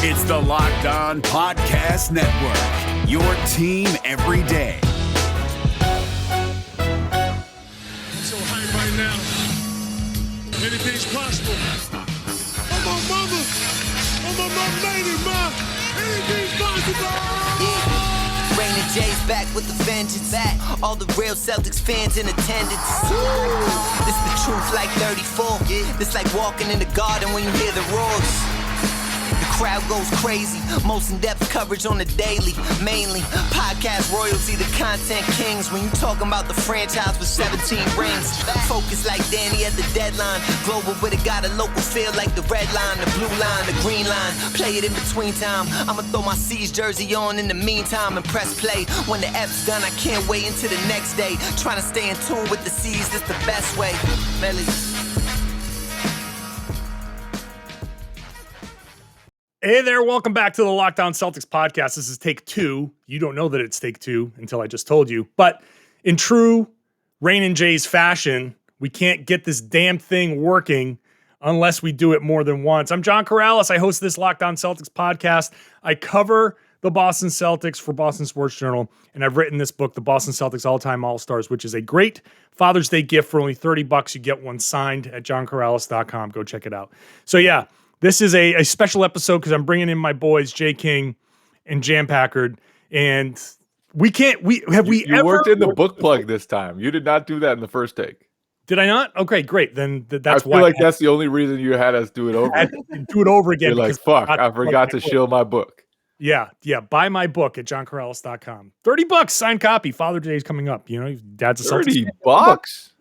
It's the Locked On Podcast Network, your team every day. I'm so hyped right now. Anything's possible. I'm my mama. I'm my lady, ma. Anything's possible. Rainin Js back with the vengeance. Back. All the real Celtics fans in attendance. This the truth like 34. This like walking in the garden when you hear the roars. The crowd goes crazy. Most in-depth coverage on the daily. Mainly podcast royalty, the content kings. When you talking about the franchise with 17 rings. Focus like Danny at the deadline. Global, but it got a local feel like the red line, the blue line, the green line. Play it in between time. I'ma throw my C's jersey on in the meantime and press play. When the F's done, I can't wait until the next day. Trying to stay in tune with the C's, that's the best way. Melly. Hey there, welcome back to the Locked On Celtics podcast. This is take two. You don't know that it's take two until I just told you. But in true Rainin Js fashion, we can't get this damn thing working unless we do it more than once. I'm John Karalis. I host this Locked On Celtics podcast. I cover the Boston Celtics for Boston Sports Journal, and I've written this book, The Boston Celtics All-Time All-Stars, which is a great Father's Day gift for only $30. You get one signed at johnkaralis.com. Go check it out. So yeah, this is a special episode because I'm bringing in my boys, Jay King and Jan Packard, and we ever worked in the book plug this time. You did not do that in the first take. Did I not? Okay, great. Then that's why. I feel like that's the only reason you had us do it over. Do it over again. You're like, fuck, I forgot to shill my book. Yeah. Buy my book at johnkaralis.com. $30 signed copy. Father's Day is coming up. You know, dad's a $30.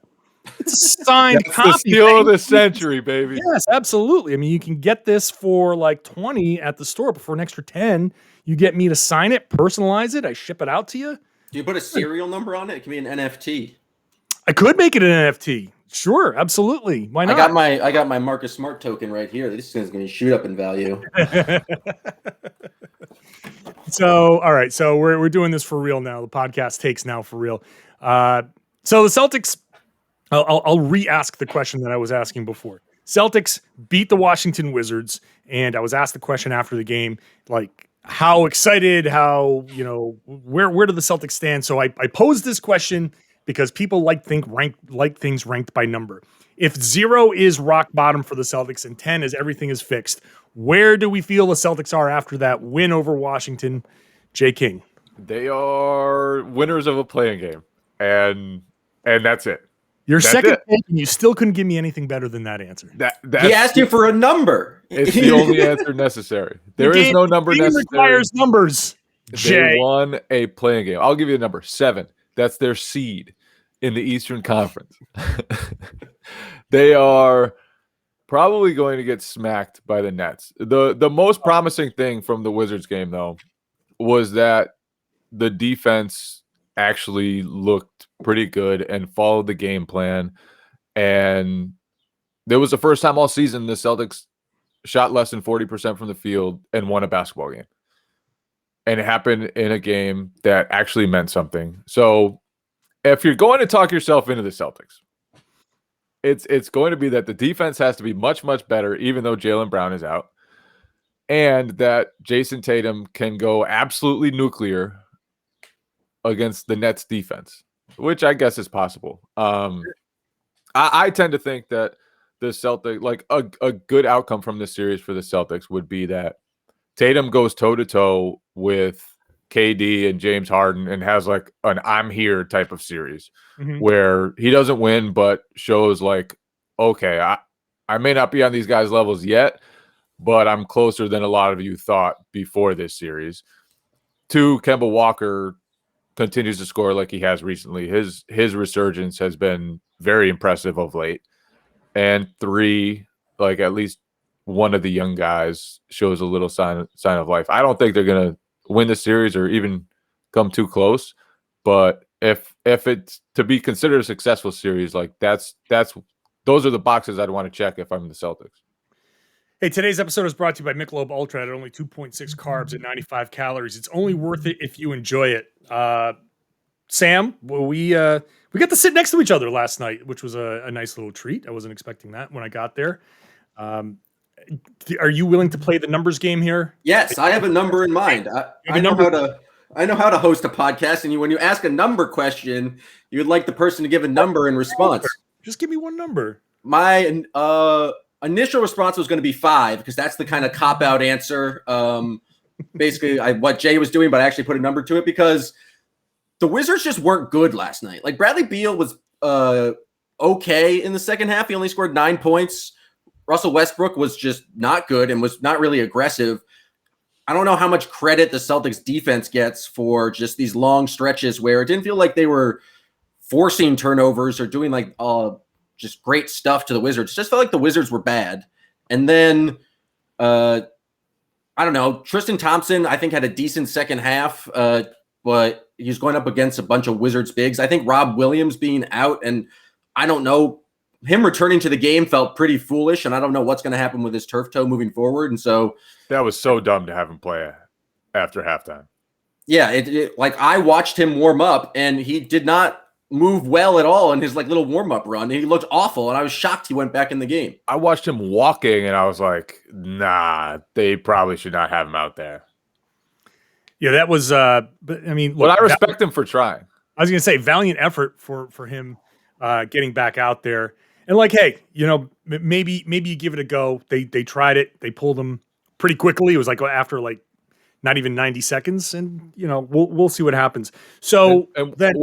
It's a signed That's copy. The steal of the century, baby. Yes, absolutely. I mean, you can get this for like $20 at the store, but for an extra $10, you get me to sign it, personalize it. I ship it out to you. Do you put a serial number on it? It can be an NFT. I could make it an NFT. Sure, absolutely. Why not? I got my Marcus Smart token right here. This thing's going to shoot up in value. So, all right. So we're doing this for real now. The podcast takes now for real. So the Celtics. I'll re-ask the question that I was asking before. Celtics beat the Washington Wizards, and I was asked the question after the game, like how excited, how, you know, where do the Celtics stand? So I posed this question because people like things ranked by number. If 0 is rock bottom for the Celtics and 10 is everything is fixed, where do we feel the Celtics are after that win over Washington? Jay King. They are winners of a playing game, and that's it. Your second pick, and you still couldn't give me anything better than that answer. He asked you for a number. It's the only answer necessary. There is no number necessary. Requires numbers. Jay. They won a playing game. I'll give you a number 7. That's their seed in the Eastern Conference. They are probably going to get smacked by the Nets. The most promising thing from the Wizards game, though, was that the defense actually looked pretty good and followed the game plan. And there was the first time all season the Celtics shot less than 40% from the field and won a basketball game. And it happened in a game that actually meant something. So if you're going to talk yourself into the Celtics, it's going to be that the defense has to be much, much better, even though Jaylen Brown is out. And that Jason Tatum can go absolutely nuclear against the Nets defense, which I guess is possible. I tend to think that the Celtics, like a good outcome from this series for the Celtics would be that Tatum goes toe-to-toe with KD and James Harden and has like an I'm here type of series where he doesn't win, but shows like, okay, I may not be on these guys' levels yet, but I'm closer than a lot of you thought before this series. 2, Kemba Walker continues to score like he has recently. His resurgence has been very impressive of late. And 3, like at least one of the young guys shows a little sign of life. I don't think they're going to win the series or even come too close, but if it's to be considered a successful series, like those are the boxes I'd want to check if I'm the Celtics. Hey, today's episode is brought to you by Michelob Ultra at only 2.6 carbs and 95 calories. It's only worth it if you enjoy it. Sam, we got to sit next to each other last night, which was a nice little treat. I wasn't expecting that when I got there. Are you willing to play the numbers game here? Yes, I have a number in mind. I know how to host a podcast, and when you ask a number question, you'd like the person to give a number in response. Just give me one number. My initial response was going to be 5 because that's the kind of cop-out answer. Basically, what Jay was doing, but I actually put a number to it because the Wizards just weren't good last night. Like Bradley Beal was okay in the second half. He only scored 9 points. Russell Westbrook was just not good and was not really aggressive. I don't know how much credit the Celtics defense gets for just these long stretches where it didn't feel like they were forcing turnovers or doing like just great stuff to the Wizards. It just felt like the Wizards were bad. And then, I don't know, Tristan Thompson, I think, had a decent second half, but he's going up against a bunch of Wizards bigs. I think Rob Williams being out, and I don't know, him returning to the game felt pretty foolish, and I don't know what's going to happen with his turf toe moving forward. And so that was so dumb to have him play after halftime. Yeah, like I watched him warm up, and he did not move well at all in his like little warm up run. He looked awful, and I was shocked he went back in the game. I watched him walking, and I was like, "Nah, they probably should not have him out there." Yeah, that was. But I mean, look, but I respect him for trying. I was going to say, valiant effort for him getting back out there. And like, hey, you know, maybe you give it a go. They tried it. They pulled him pretty quickly. It was like after like not even 90 seconds, and you know, we'll see what happens. So then,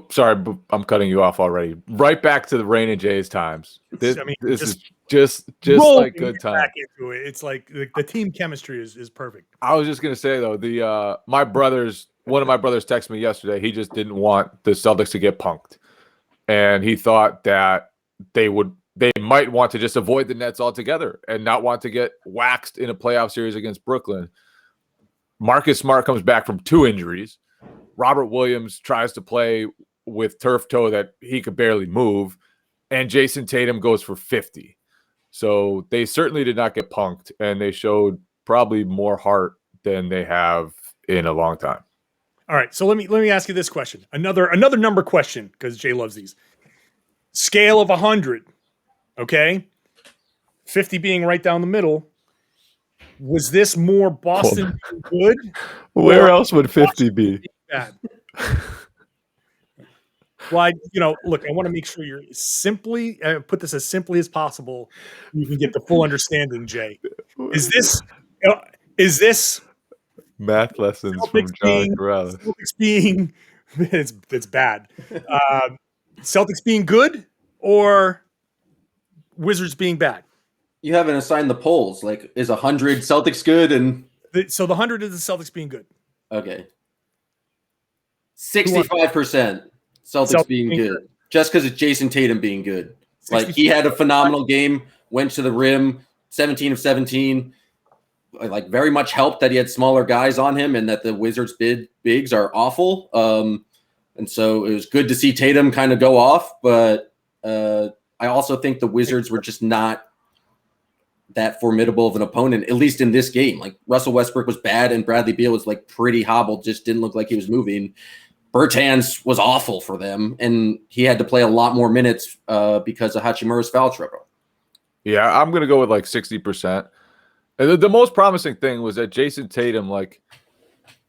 sorry, I'm cutting you off already. Right back to the Rainin Js times. This is just like good time. Back into it. It's like the team chemistry is perfect. I was just gonna say though, one of my brothers texted me yesterday. He just didn't want the Celtics to get punked, and he thought that they might want to just avoid the Nets altogether and not want to get waxed in a playoff series against Brooklyn. Marcus Smart comes back from 2 injuries. Robert Williams tries to play with turf toe that he could barely move, and Jason Tatum goes for 50. So they certainly did not get punked, and they showed probably more heart than they have in a long time. All right, so let me ask you this question. Another number question, because Jay loves these. Scale of 100, okay? 50 being right down the middle. Was this more Boston good? Where else would 50 be? Bad? Well, look, I want to make sure you're simply put this as simply as possible. You can get the full understanding, Jay. Is this math lessons from John Karalis? Celtics being it's bad. Celtics being good or Wizards being bad? You haven't assigned the polls. Like, is 100 Celtics good? So the 100 is the Celtics being good. Okay. 65% Celtics being good. Just because it's Jason Tatum being good. Like, he had a phenomenal game, went to the rim, 17 of 17. Like, very much helped that he had smaller guys on him and that the Wizards bigs are awful. And so it was good to see Tatum kind of go off. But I also think the Wizards were just not that formidable of an opponent, at least in this game. Like, Russell Westbrook was bad and Bradley Beal was like pretty hobbled, just didn't look like he was moving. Bertans was awful for them, and he had to play a lot more minutes because of Hachimura's foul trouble. Yeah, I'm going to go with like 60%. And the most promising thing was that Jason Tatum, like,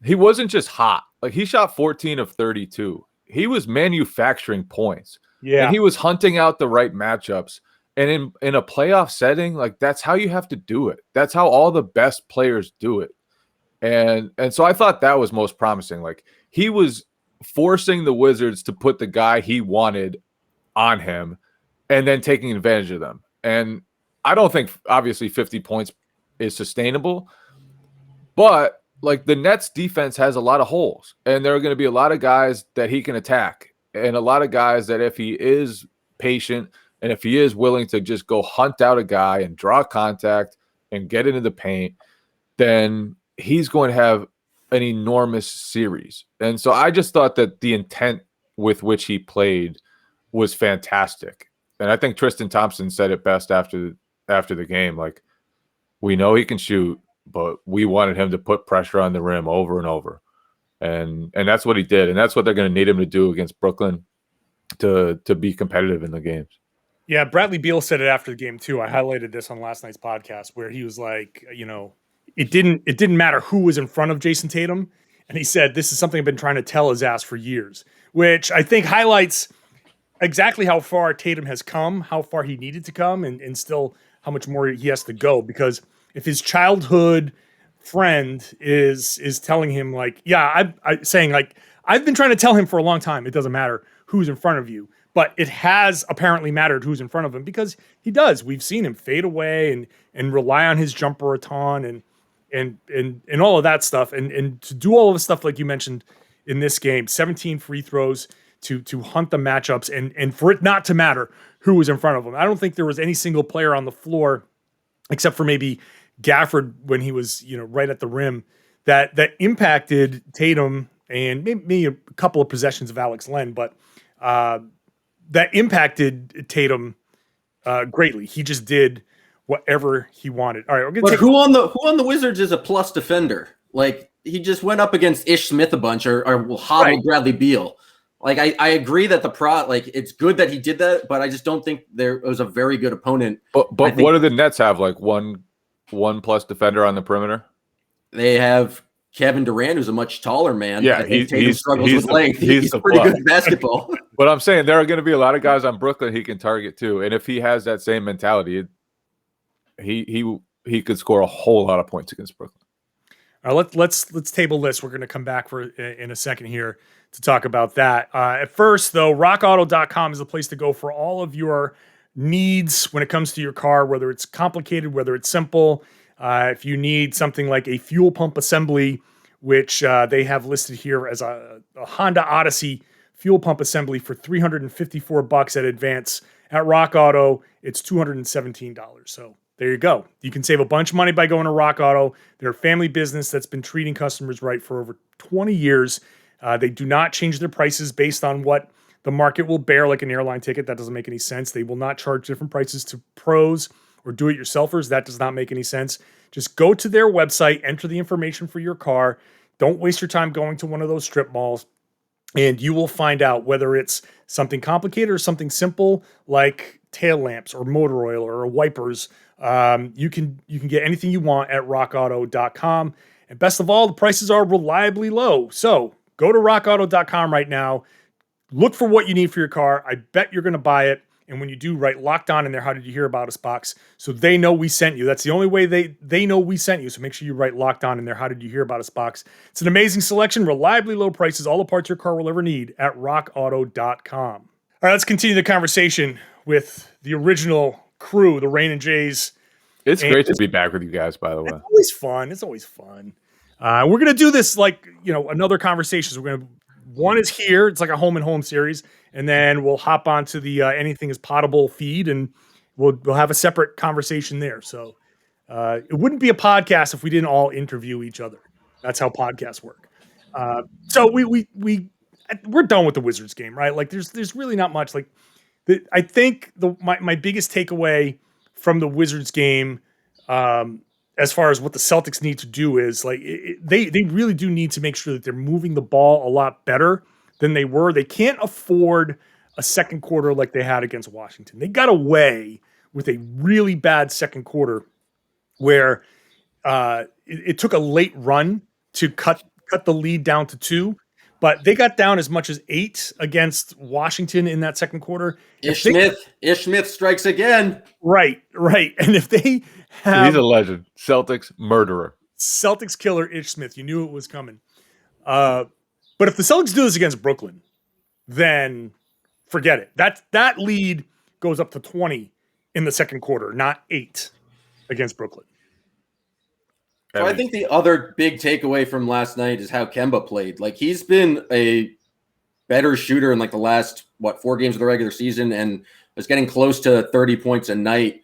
he wasn't just hot. Like, he shot 14 of 32. He was manufacturing points. Yeah. And he was hunting out the right matchups. And in a playoff setting, like, that's how you have to do it. That's how all the best players do it. And so I thought that was most promising. Like, he was forcing the Wizards to put the guy he wanted on him and then taking advantage of them. And I don't think, obviously, 50 points is sustainable. But, like, the Nets defense has a lot of holes. And there are going to be a lot of guys that he can attack. And a lot of guys that if he is patient – and if he is willing to just go hunt out a guy and draw contact and get into the paint, then he's going to have an enormous series. And so I just thought that the intent with which he played was fantastic. And I think Tristan Thompson said it best after the game. Like, we know he can shoot, but we wanted him to put pressure on the rim over and over. And that's what he did. And that's what they're going to need him to do against Brooklyn to be competitive in the games. Yeah, Bradley Beal said it after the game too. I highlighted this on last night's podcast where he was like, it didn't matter who was in front of Jason Tatum, and he said this is something I've been trying to tell his ass for years, which I think highlights exactly how far Tatum has come, how far he needed to come, and still how much more he has to go. Because if his childhood friend is telling him like, yeah, saying like, I've been trying to tell him for a long time, it doesn't matter who's in front of you. But it has apparently mattered who's in front of him because he does. We've seen him fade away and rely on his jumper a ton and all of that stuff. And to do all of the stuff like you mentioned in this game, 17 free throws to hunt the matchups and for it not to matter who was in front of him. I don't think there was any single player on the floor except for maybe Gafford when he was right at the rim that impacted Tatum and maybe a couple of possessions of Alex Len, but that impacted Tatum greatly. He just did whatever he wanted. All right, but who on the Wizards is a plus defender? Like he just went up against Ish Smith a bunch or hobbled Bradley Beal. Like I agree that it's good that he did that, but I just don't think there was a very good opponent. But what do the Nets have? Like one plus defender on the perimeter? They have Kevin Durant, who's a much taller man. Yeah, he struggles with length. He's pretty good at basketball. But I'm saying there are going to be a lot of guys on Brooklyn he can target too, and if he has that same mentality, he could score a whole lot of points against Brooklyn. All right, let's table this. We're going to come back in a second here to talk about that. At first, though, RockAuto.com is the place to go for all of your needs when it comes to your car, whether it's complicated, whether it's simple. If you need something like a fuel pump assembly, which they have listed here as a Honda Odyssey fuel pump assembly for $354 at Advance. At Rock Auto, it's $217. So there you go. You can save a bunch of money by going to Rock Auto. They're a family business that's been treating customers right for over 20 years. They do not change their prices based on what the market will bear, like an airline ticket. That doesn't make any sense. They will not charge different prices to pros or do-it-yourselfers. That does not make any sense. Just go to their website, enter the information for your car. Don't waste your time going to one of those strip malls, and you will find out whether it's something complicated or something simple like tail lamps or motor oil or wipers. You can get anything you want at rockauto.com. And best of all, the prices are reliably low. So go to rockauto.com right now. Look for what you need for your car. I bet you're going to buy it. And when you do, write Locked On in there, how did you hear about us box, so they know we sent you. That's the only way they know we sent you. So make sure you write Locked On in there, how did you hear about us box. It's an amazing selection, reliably low prices, all the parts your car will ever need at rockauto.com. All right, let's continue the conversation with the original crew, the Rainin Js. It's great to be back with you guys, by the way. It's always fun. We're going to do this like, another conversation. So one is here. It's like a home and home series. And then we'll hop onto the Anything is Potable feed, and we'll have a separate conversation there. So it wouldn't be a podcast if we didn't all interview each other. That's how podcasts work. So we're done with the Wizards game, right? Like there's really not much. Like I think my biggest takeaway from the Wizards game, as far as what the Celtics need to do is like they really do need to make sure that they're moving the ball a lot better than they were. They can't afford a second quarter like they had against Washington. They got away with a really bad second quarter where it took a late run to cut the lead down to 2, but they got down as much as 8 against Washington in that second quarter. Ish Smith strikes again. Right. And if they have... He's a legend. Celtics murderer. Celtics killer Ish Smith. You knew it was coming. But if the Celtics do this against Brooklyn, then forget it. That lead goes up to 20 in the second quarter, not 8 against Brooklyn. So I think the other big takeaway from last night is how Kemba played. Like he's been a better shooter in like the last 4 games of the regular season and was getting close to 30 points a night.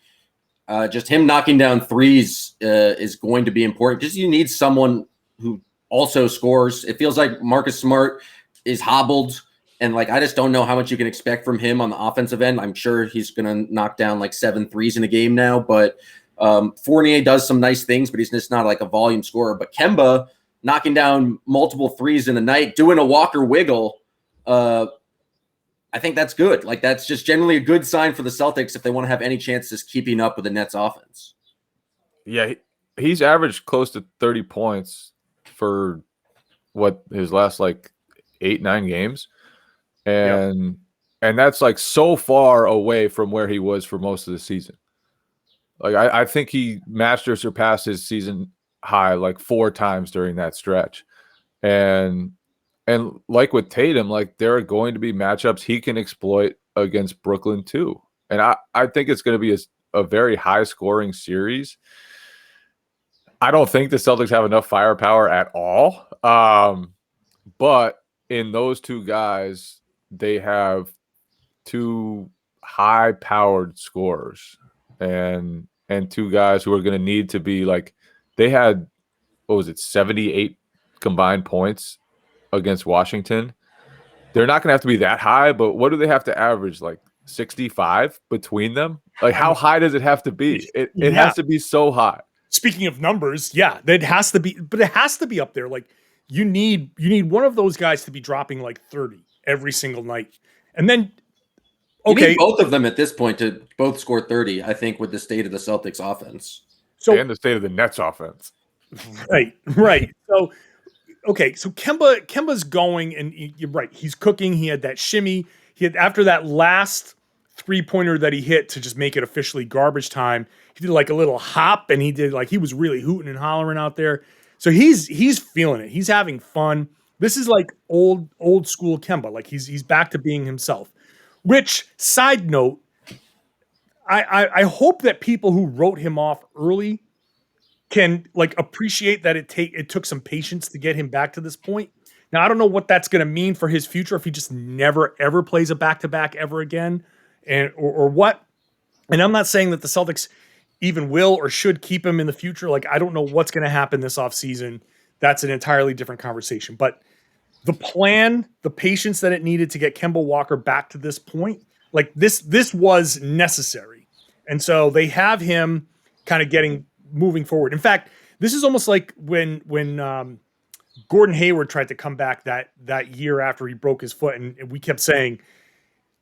Just him knocking down threes is going to be important because you need someone who also scores. It feels like Marcus Smart is hobbled, and like I just don't know how much you can expect from him on the offensive end. I'm sure he's going to knock down like 7 threes in a game now, but Fournier does some nice things, but he's just not like a volume scorer. But Kemba knocking down multiple threes in a night, doing a Walker wiggle, I think that's good. Like, that's just generally a good sign for the Celtics if they want to have any chances keeping up with the Nets offense. Yeah, he's averaged close to 30 points for what his last like 8-9 games. And that's like so far away from where he was for most of the season. Like I think he matched or surpassed his season high like 4 times during that stretch. And like with Tatum, like there are going to be matchups he can exploit against Brooklyn too. And I think it's going to be a very high scoring series. I don't think the Celtics have enough firepower at all. But in those two guys, they have 2 high-powered scorers and 2 guys who are going to need to be like, they had, 78 combined points against Washington. They're not going to have to be that high, but what do they have to average? Like 65 between them? Like how high does it have to be? It has to be so high. Speaking of numbers, it has to be, but it has to be up there. Like you need one of those guys to be dropping like 30 every single night. And then you need both of them at this point to both score 30, I think, with the state of the Celtics offense. And the state of the Nets offense. Right. So Kemba's going, and you're right. He's cooking. He had that shimmy. He had, after that last 3-pointer that he hit to just make it officially garbage time, he did like a little hop, and he was really hooting and hollering out there. So he's feeling it. He's having fun. This is like old school Kemba. Like he's back to being himself. Which, side note, I hope that people who wrote him off early can like appreciate that it took some patience to get him back to this point. Now, I don't know what that's going to mean for his future if he just never ever plays a back-to-back ever again, or what. And I'm not saying that the Celtics even will or should keep him in the future. Like, I don't know what's going to happen this offseason. That's an entirely different conversation. But the plan, the patience that it needed to get Kemba Walker back to this point, like this was necessary. And so they have him kind of moving forward. In fact, this is almost like when Gordon Hayward tried to come back that year after he broke his foot, and we kept saying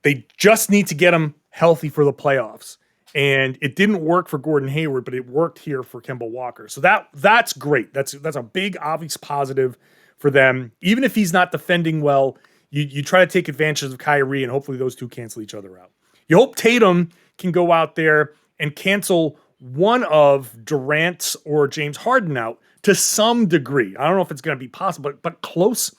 they just need to get him healthy for the playoffs. And it didn't work for Gordon Hayward, but it worked here for Kemba Walker. So that's great. That's a big obvious positive for them. Even if he's not defending well, you try to take advantage of Kyrie, and hopefully those two cancel each other out. You hope Tatum can go out there and cancel one of Durant or James Harden out to some degree. I don't know if it's going to be possible, but close.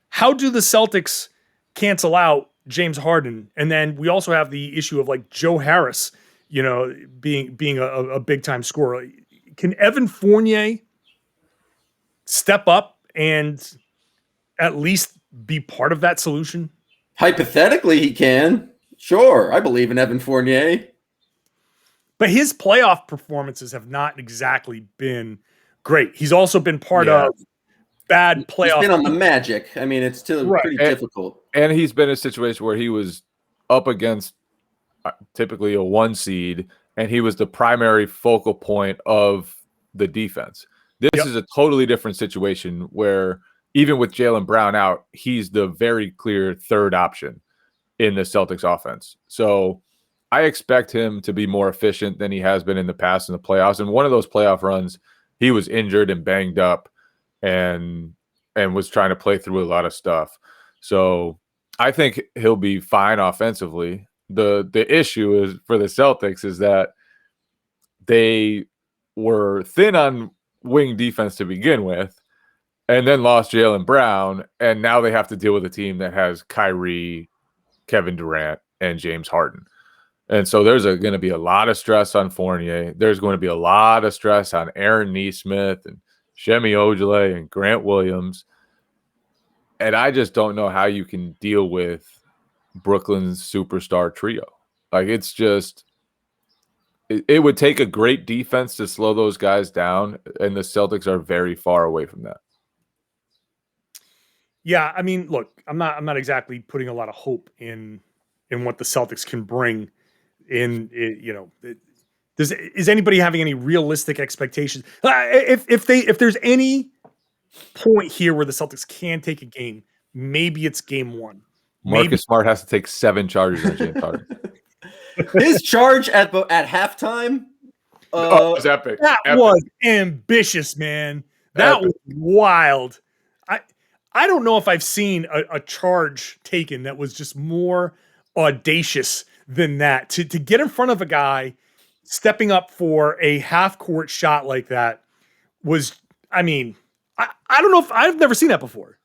How do the Celtics cancel out James Harden? And then we also have the issue of like Joe Harris, being a big time scorer. Can Evan Fournier step up and at least be part of that solution? Hypothetically, he can. Sure. I believe in Evan Fournier. But his playoff performances have not exactly been great. He's also been part of bad playoff. He's been on the Magic. I mean, it's still pretty difficult. And he's been in a situation where he was up against typically a 1 seed, and he was the primary focal point of the defense. This is a totally different situation where even with Jaylen Brown out, he's the very clear third option in the Celtics offense. So I expect him to be more efficient than he has been in the past in the playoffs. And one of those playoff runs, he was injured and banged up and was trying to play through a lot of stuff. So I think he'll be fine offensively. The issue is for the Celtics is that they were thin on wing defense to begin with, and then lost Jaylen Brown, and now they have to deal with a team that has Kyrie, Kevin Durant, and James Harden. And so there's going to be a lot of stress on Fournier. There's going to be a lot of stress on Aaron Nesmith and Shemi Ojeleye and Grant Williams. And I just don't know how you can deal with Brooklyn's superstar trio. Like, it's just it would take a great defense to slow those guys down, and the Celtics are very far away from that. Yeah, I mean, look, I'm not exactly putting a lot of hope in what the Celtics can bring is anybody having any realistic expectations? If there's any point here where the Celtics can take a game, maybe it's game 1. Marcus Smart has to take 7 charges on James Harden. His charge at halftime. It was epic. That was ambitious, man. That was wild. I don't know if I've seen a charge taken that was just more audacious than that. To get in front of a guy stepping up for a half-court shot like that was, I mean, I don't know if I've never seen that before.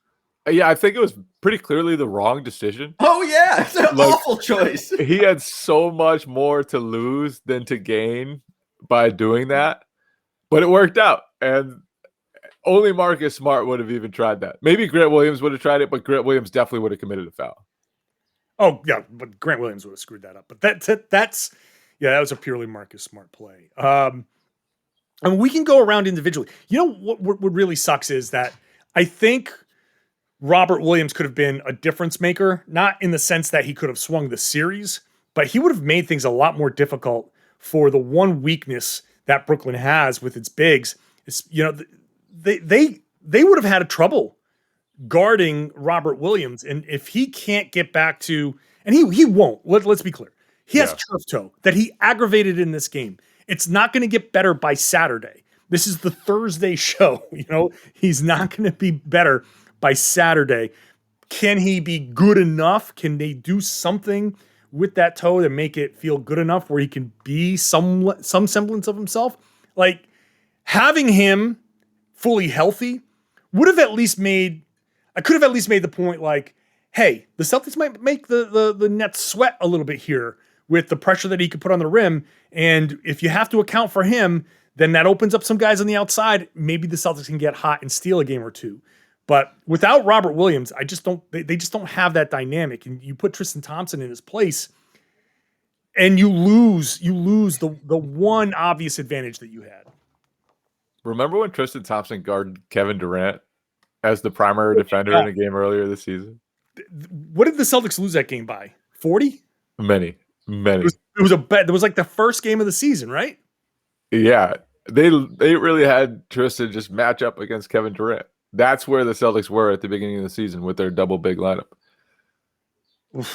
Yeah, I think it was pretty clearly the wrong decision. Oh, yeah. It's an awful choice. He had so much more to lose than to gain by doing that, but it worked out. And only Marcus Smart would have even tried that. Maybe Grant Williams would have tried it, but Grant Williams definitely would have committed a foul. Oh, yeah, but Grant Williams would have screwed that up. But that was a purely Marcus Smart play. And we can go around individually. You know what really sucks is that I think Robert Williams could have been a difference maker, not in the sense that he could have swung the series, but he would have made things a lot more difficult for the one weakness that Brooklyn has with its bigs. Is, they would have had trouble guarding Robert Williams. And if he can't get back to, and he won't, let's be clear. He has turf toe that he aggravated in this game. It's not going to get better by Saturday. This is the Thursday show. He's not going to be better by Saturday. Can he be good enough? Can they do something with that toe to make it feel good enough where he can be some semblance of himself? Like, having him fully healthy would have at least made, I could have at least made the point like, hey, the Celtics might make the Nets sweat a little bit here with the pressure that he could put on the rim. And if you have to account for him, then that opens up some guys on the outside. Maybe the Celtics can get hot and steal a game or two. But without Robert Williams, they just don't have that dynamic. And you put Tristan Thompson in his place and you lose the one obvious advantage that you had. Remember when Tristan Thompson guarded Kevin Durant as the primary defender in a game earlier this season? What did the Celtics lose that game by? 40? Many. It was a bet. It was like the first game of the season, right? Yeah. They really had Tristan just match up against Kevin Durant. That's where the Celtics were at the beginning of the season with their double big lineup.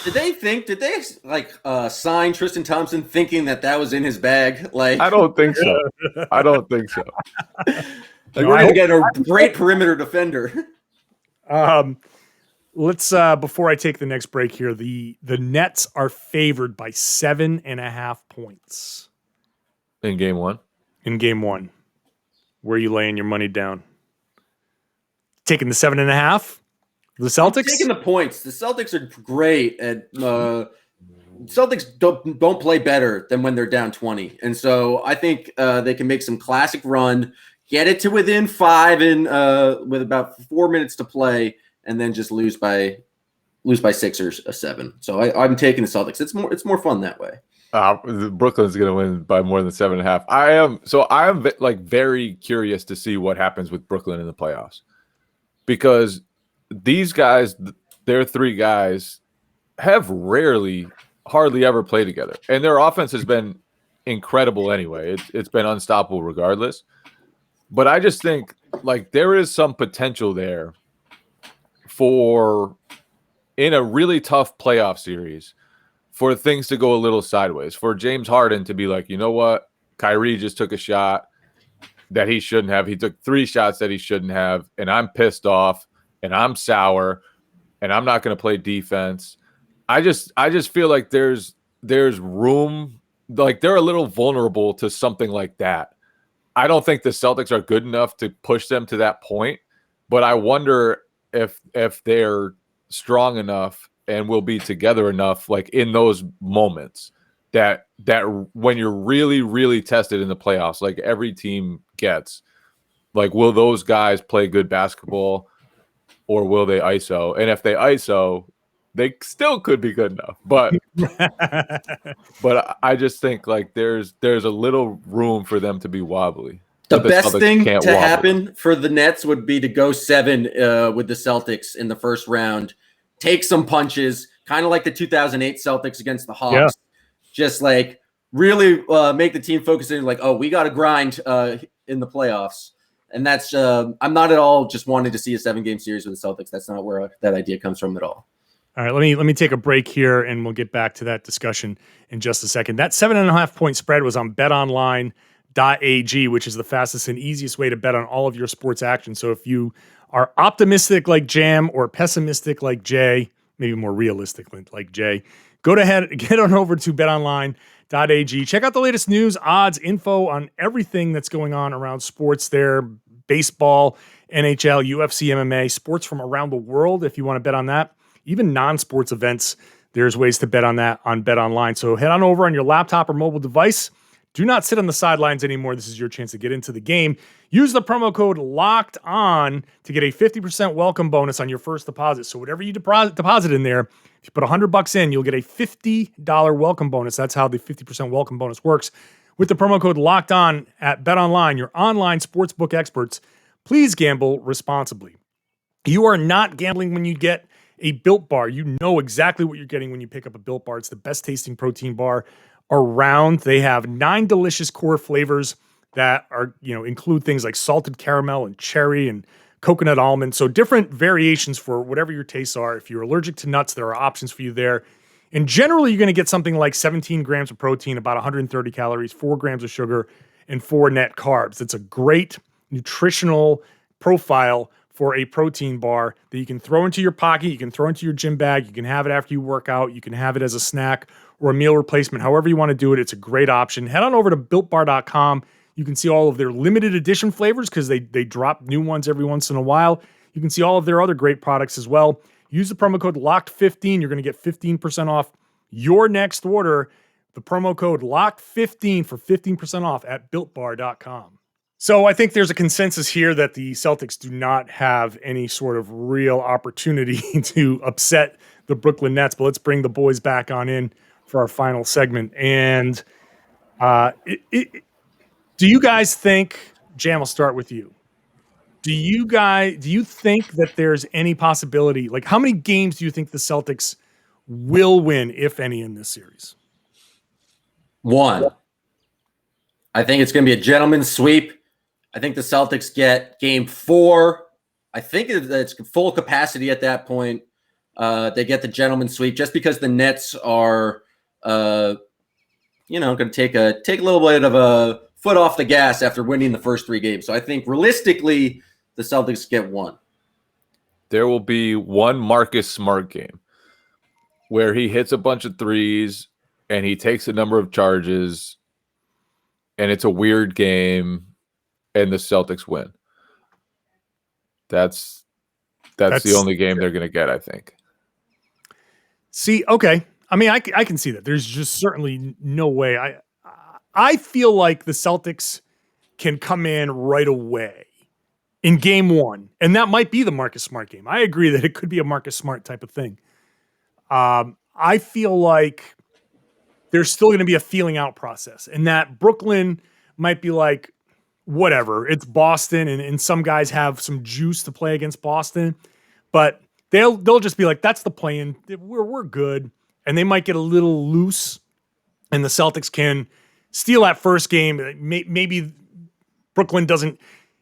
Did they sign Tristan Thompson thinking that was in his bag? Like, I don't think so. We're going to get a great perimeter defender. Let's before I take the next break here, the Nets are favored by 7.5 points in game one. Where are you laying your money down? Taking the 7.5? The Celtics? I'm taking the points. The Celtics are great at Celtics don't play better than when they're down 20. And so I think they can make some classic run, get it to within 5 and with about 4 minutes to play, and then just lose by 6 or 7. So I'm taking the Celtics. It's more fun that way. Brooklyn's going to win by more than 7.5. I am like very curious to see what happens with Brooklyn in the playoffs, because these guys, their 3 guys, have hardly ever played together, and their offense has been incredible anyway. It's been unstoppable regardless. But I just think like there is some potential there for, in a really tough playoff series, for things to go a little sideways, for James Harden to be like, you know what, Kyrie just took a shot that he shouldn't have. He took 3 shots that he shouldn't have, and I'm pissed off, and I'm sour, and I'm not going to play defense. I just feel like there's room, like they're a little vulnerable to something like that. I don't think the Celtics are good enough to push them to that point, but I wonder if they're strong enough and will be together enough, like in those moments that when you're really, really tested in the playoffs, like every team gets, like, will those guys play good basketball or will they ISO? And if they ISO, they still could be good enough. But I just think like there's a little room for them to be wobbly. The best thing to happen for the Nets would be to go 7 with the Celtics in the first round, take some punches, kind of like the 2008 Celtics against the Hawks. Yeah. Just like really make the team focus in like, oh, we got to grind in the playoffs. And that's I'm not at all just wanting to see a 7-game series with the Celtics. That's not where that idea comes from at all. All right, let me take a break here, and we'll get back to that discussion in just a second. That 7.5-point spread was on BetOnline AG, which is the fastest and easiest way to bet on all of your sports action. So if you are optimistic like Jam or pessimistic like Jay, maybe more realistic like Jay, go ahead, get on over to betonline.ag. Check out the latest news, odds, info on everything that's going on around sports there, baseball, NHL, UFC, MMA, sports from around the world if you want to bet on that. Even non-sports events, there's ways to bet on that on BetOnline. So head on over on your laptop or mobile device. Do not sit on the sidelines anymore. This is your chance to get into the game. Use the promo code LOCKED ON to get a 50% welcome bonus on your first deposit. So whatever you deposit in there, if you put $100 in, you'll get a $50 welcome bonus. That's how the 50% welcome bonus works. With the promo code LOCKED ON at BetOnline, your online sportsbook experts. Please gamble responsibly. You are not gambling when you get a Built Bar. You know exactly what you're getting when you pick up a Built Bar. It's the best tasting protein bar around. They have 9 delicious core flavors that are, include things like salted caramel and cherry and coconut almond. So different variations for whatever your tastes are. If you're allergic to nuts, there are options for you there. And generally, you're going to get something like 17 grams of protein, about 130 calories, 4 grams of sugar, and 4 net carbs. It's a great nutritional profile for a protein bar that you can throw into your pocket, you can throw into your gym bag, you can have it after you work out, you can have it as a snack or a meal replacement, however you want to do it. It's a great option. Head on over to BuiltBar.com. You can see all of their limited edition flavors because they drop new ones every once in a while. You can see all of their other great products as well. Use the promo code LOCKED15. You're going to get 15% off your next order. The promo code LOCKED15 for 15% off at BuiltBar.com. So I think there's a consensus here that the Celtics do not have any sort of real opportunity to upset the Brooklyn Nets. But let's bring the boys back on in for our final segment. And do you guys think, Jam, I'll start with you. Do you think that there's any possibility, like how many games do you think the Celtics will win, if any, in this series? 1. I think it's going to be a gentleman's sweep. I think the Celtics get game 4. I think it's full capacity at that point. They get the gentleman's sweep just because the Nets are, going to take a little bit of a foot off the gas after winning the first 3 games. So I think realistically, the Celtics get 1. There will be one Marcus Smart game where he hits a bunch of threes and he takes a number of charges, and it's a weird game, and the Celtics win. That's the only game they're going to get, I think. See, okay. I mean, I can see that. There's just certainly no way. I feel like the Celtics can come in right away in game 1, and that might be the Marcus Smart game. I agree that it could be a Marcus Smart type of thing. I feel like there's still going to be a feeling out process, and that Brooklyn might be like, whatever, it's Boston, and some guys have some juice to play against Boston, but they'll just be like, that's the plan. We're good. And they might get a little loose, and the Celtics can steal that first game. Maybe Brooklyn doesn't,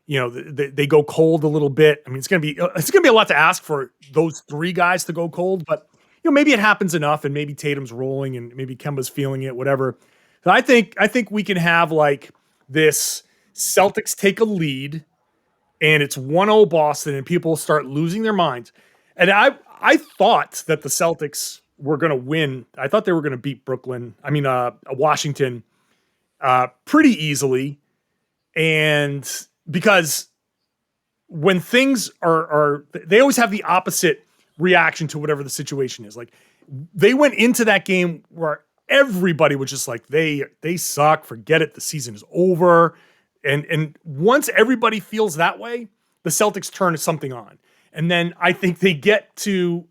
they go cold a little bit. I mean, it's gonna be a lot to ask for those 3 guys to go cold, but maybe it happens enough, and maybe Tatum's rolling, and maybe Kemba's feeling it, whatever. So I think we can have like this Celtics take a lead, and it's 1-0 Boston, and people start losing their minds. And I thought that the Celtics were going to win. I thought they were going to beat Washington pretty easily. And because when things are they always have the opposite reaction to whatever the situation is. Like, they went into that game where everybody was just like, they suck, forget it, the season is over. And once everybody feels that way, the Celtics turn something on. And then I think they get to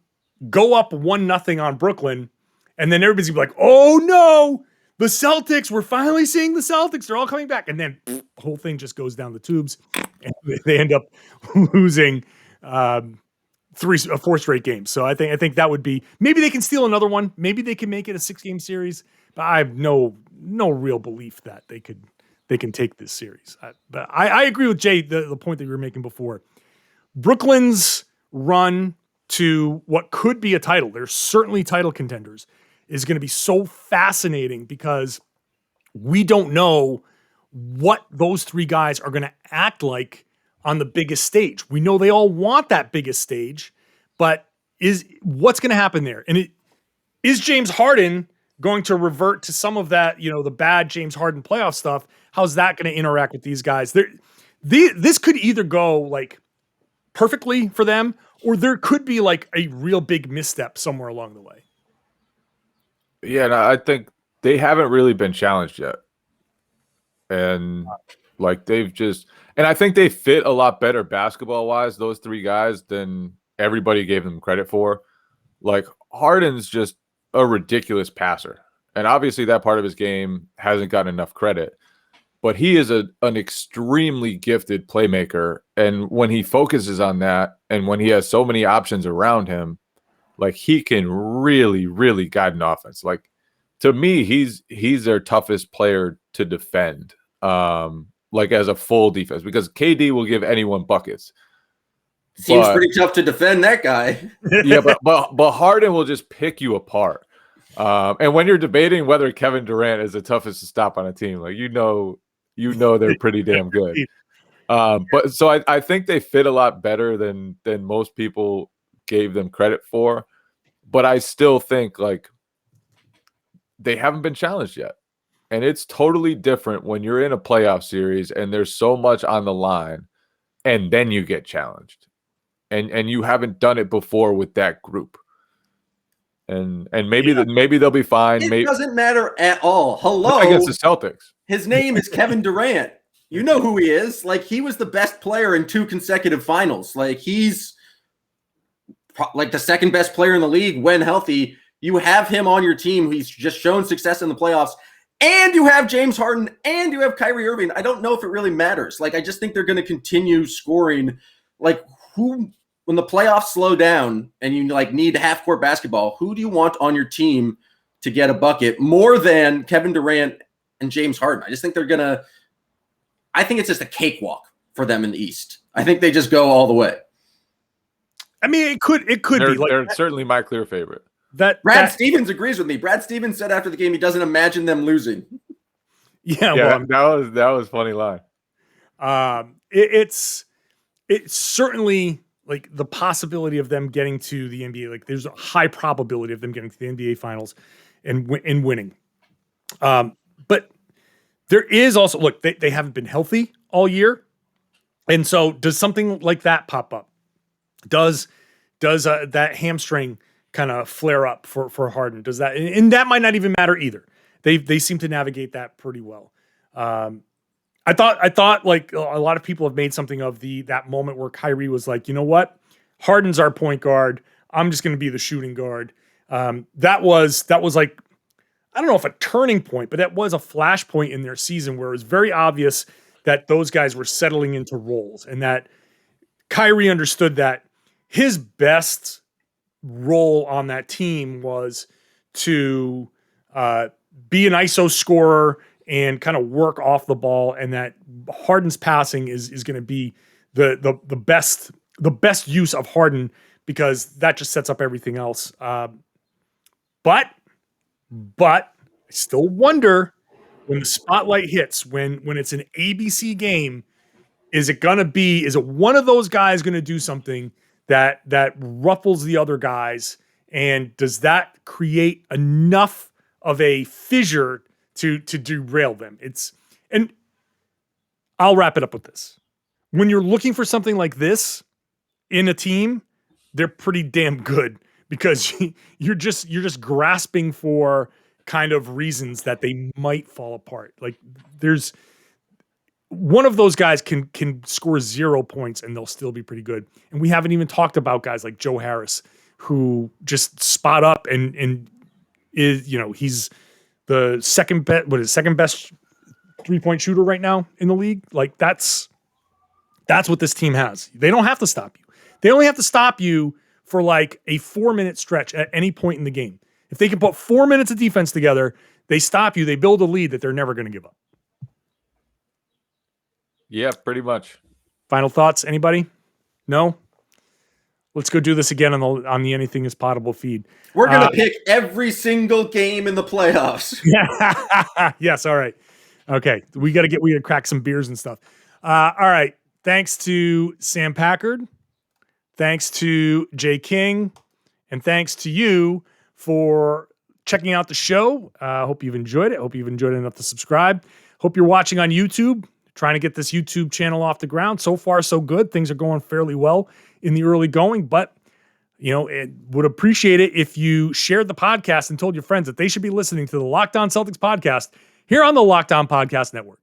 go up 1-0 on Brooklyn, and then everybody's gonna be like, oh no, the Celtics, we're finally seeing the Celtics, they're all coming back. And then the whole thing just goes down the tubes, and they end up losing 4 straight games. So I think that would be, maybe they can steal another one, maybe they can make it a 6-game series, but I have no real belief that they can take this series. But I agree with Jay, the point that you were making before. Brooklyn's run to what could be a title, they're certainly title contenders, is going to be so fascinating because we don't know what those three guys are going to act like on the biggest stage. We know they all want that biggest stage, but what's going to happen there? And is James Harden going to revert to some of that, the bad James Harden playoff stuff? How's that going to interact with these guys? This could either go like perfectly for them, or there could be like a real big misstep somewhere along the way. Yeah, and I think they haven't really been challenged yet. And like and I think they fit a lot better basketball-wise, those three guys, than everybody gave them credit for. Like Harden's just a ridiculous passer. And obviously that part of his game hasn't gotten enough credit. But he is an extremely gifted playmaker. And when he focuses on that and when he has so many options around him, like he can really, really guide an offense. Like to me, he's their toughest player to defend, like as a full defense, because KD will give anyone buckets. Seems pretty tough to defend that guy. Yeah, but Harden will just pick you apart. And when you're debating whether Kevin Durant is the toughest to stop on a team, like you know they're pretty damn good. But so I think they fit a lot better than most people gave them credit for. But I still think like they haven't been challenged yet. And it's totally different when you're in a playoff series and there's so much on the line and then you get challenged. And you haven't done it before with that group. And maybe they'll be fine. It doesn't matter at all. Hello. Against the Celtics. His name is Kevin Durant. You know who he is. Like, he was the best player in 2 consecutive finals. Like, he's like the second best player in the league when healthy. You have him on your team. He's just shown success in the playoffs. And you have James Harden and you have Kyrie Irving. I don't know if it really matters. Like, I just think they're going to continue scoring. Like, when the playoffs slow down and you like need half-court basketball, who do you want on your team to get a bucket more than Kevin Durant and James Harden? I just think I think it's just a cakewalk for them in the East. I think they just go all the way. I mean, it could be. Like, they're certainly my clear favorite. Brad Stevens agrees with me. Brad Stevens said after the game he doesn't imagine them losing. Yeah, well, that was a funny line. It's certainly like the possibility of them getting to the NBA. Like there's a high probability of them getting to the NBA finals and winning. But there is also, look, they haven't been healthy all year. And so does something like that pop up? Does that hamstring kind of flare up for Harden? Does that, and that might not even matter either. They seem to navigate that pretty well. I thought like a lot of people have made something of that moment where Kyrie was like, you know what? Harden's our point guard. I'm just going to be the shooting guard. That was like, I don't know if a turning point, but that was a flashpoint in their season where it was very obvious that those guys were settling into roles and that Kyrie understood that his best role on that team was to be an ISO scorer and kind of work off the ball, and that Harden's passing is going to be the best use of Harden because that just sets up everything else. But I still wonder when the spotlight hits, when it's an ABC game, is it one of those guys going to do something that ruffles the other guys, and does that create enough of a fissure to derail them? And I'll wrap it up with this. When you're looking for something like this in a team, they're pretty damn good because you're just grasping for kind of reasons that they might fall apart. Like there's one of those guys can score 0 points and they'll still be pretty good. And we haven't even talked about guys like Joe Harris, who just spot up and is, he's the second best 3-point shooter right now in the league. Like that's what this team has. They don't have to stop you. They only have to stop you for like a 4-minute stretch at any point in the game. If they can put 4 minutes of defense together, they stop you. They build a lead that they're never going to give up. Yeah, pretty much. Final thoughts, anybody? No? Let's go do this again on the Anything is Potable feed. We're going to pick every single game in the playoffs. Yes. All right. Okay. We got to crack some beers and stuff. All right. Thanks to Sam Packard. Thanks to Jay King. And thanks to you for checking out the show. Hope you've enjoyed it. Hope you've enjoyed it enough to subscribe. Hope you're watching on YouTube, trying to get this YouTube channel off the ground. So far, so good. Things are going fairly well in the early going, but it would appreciate it if you shared the podcast and told your friends that they should be listening to the Locked On Celtics podcast here on the Locked On Podcast Network.